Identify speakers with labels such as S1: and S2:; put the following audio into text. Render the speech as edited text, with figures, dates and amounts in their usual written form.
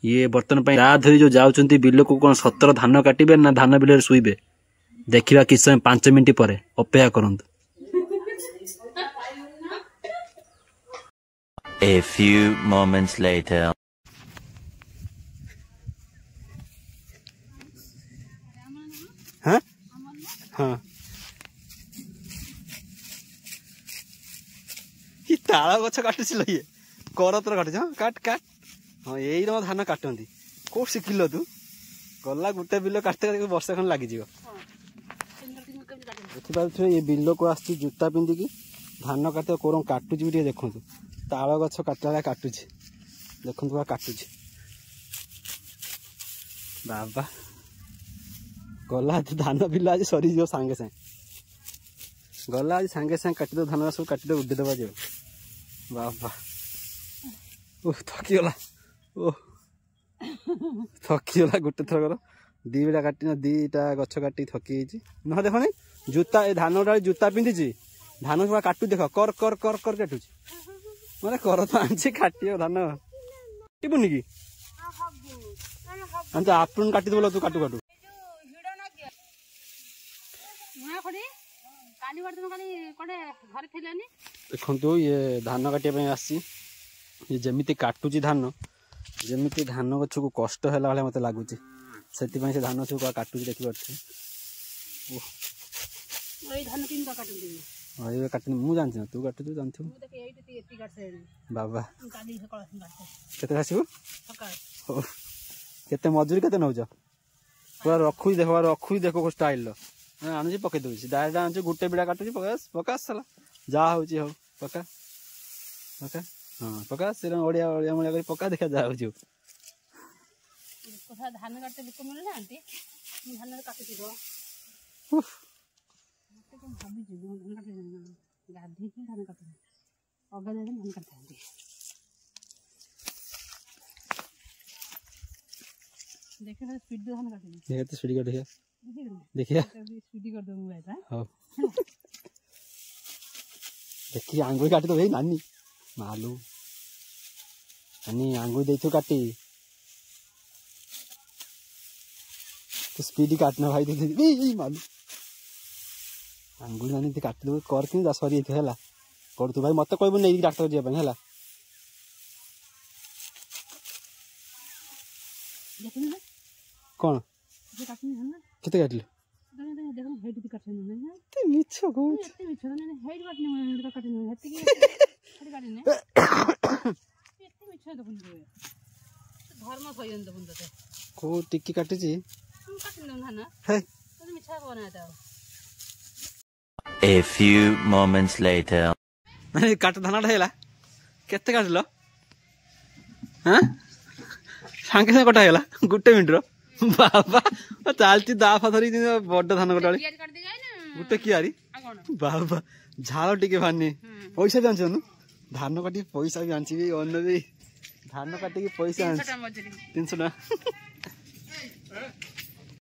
S1: ये बर्तन दा धरी जो जाउचंती बिल को कौन सतर धान काटिबे ना धान बिल शुइबे देखिबा किस समय 5 मिनिट पर अपेक्षा करंतु।
S2: A few moments later.
S3: हाँ हाँ ताल गछ काटुची ये करतर काटुच। हाँ काट काट। हाँ यही धान काटती कौ शिखिल तू गला गोटे बिल काटते वर्ष खन लग देखिए ये बिल को आस जूता पिंधिकी धान काटे कौन काटुची भी देखु ताल गछ काटला काटुची देखु काटुची बाबा गला धान बिल आज सरी सांगे सांगे गला आज सांगे सांगे काटिद धान सब काटिद उड़ीदबा जो बाबा थकीगला थकीगला गोटे थर दीटा काटी दीटा गछ काटी थकी ना देख नहीं जूता धान उड़ा जूता पिंधि धान पूरा काटू देख कर कर कर कर काटुची मैंने कर तो आनी काटियो धान काटबुनि कि आपन काटिदेव तू काटू काटू देखो ये धान काटिया आसी जमी काटुची धान जमी धान गछ को कष्ट है मत लगुच से धान सब काटुची देखी पार्थे काटनी मुझे जानती ना तू काटु जानथु बाबा केते आसबु केते मजूरी केते नौज पूरा रखु देख देखो स्टाइल आनुची पकई दूसरी डायरेक्ट आनुची गोटे बिड़ा काटुची पकास पकास साला जा होची हो पका पका हाँ पकास से ओडिया ओडिया मळिया करी पका देखा जा होची
S4: धान काटते लोक मिले जाते धान काटुची गो गाधी धान काट अगा धान काटते देखिए स्पीड धान काटे
S3: देखते स्पीड काट देखिए देखिए
S4: स्पीड कर दो मोबाइल
S3: हां देखिए आंगुरी काटी तो भाई नानी मालू नानी आंगुरी देथु काटी तो स्पीड काटना भाई देखिए ए मालू आंगुरी नानी काटी दो कर कि जा सरी है हला कर तू भाई मत कहबो नै डॉक्टर जे बन हला
S4: देखिन
S3: कौन
S4: जे काटनी है ना
S3: केते काटले
S4: देखो हेड दी काटने ना
S3: ते मिछो को
S4: ते मिछो ना हेड काटने काटने हेड की हेड काटने ते मिछो देखो धर्म सयन देखो तो
S3: को टिक्की काटची
S4: काटने ना
S3: हे
S4: तो मिछा बनाता
S2: A few moments later.
S3: नहीं काट धान हेला केते काटलो हां सांगे सांगे कटा हेला गुटे मिनिट रो बाबा चलती दाफा धरी बड़ धान कटा गोटे कियारी बाबा झाल टिके भानी पैसा भी आनछ धान काटी पैसा भी आनछि अन्न भी धान काटी पैसा 300 टका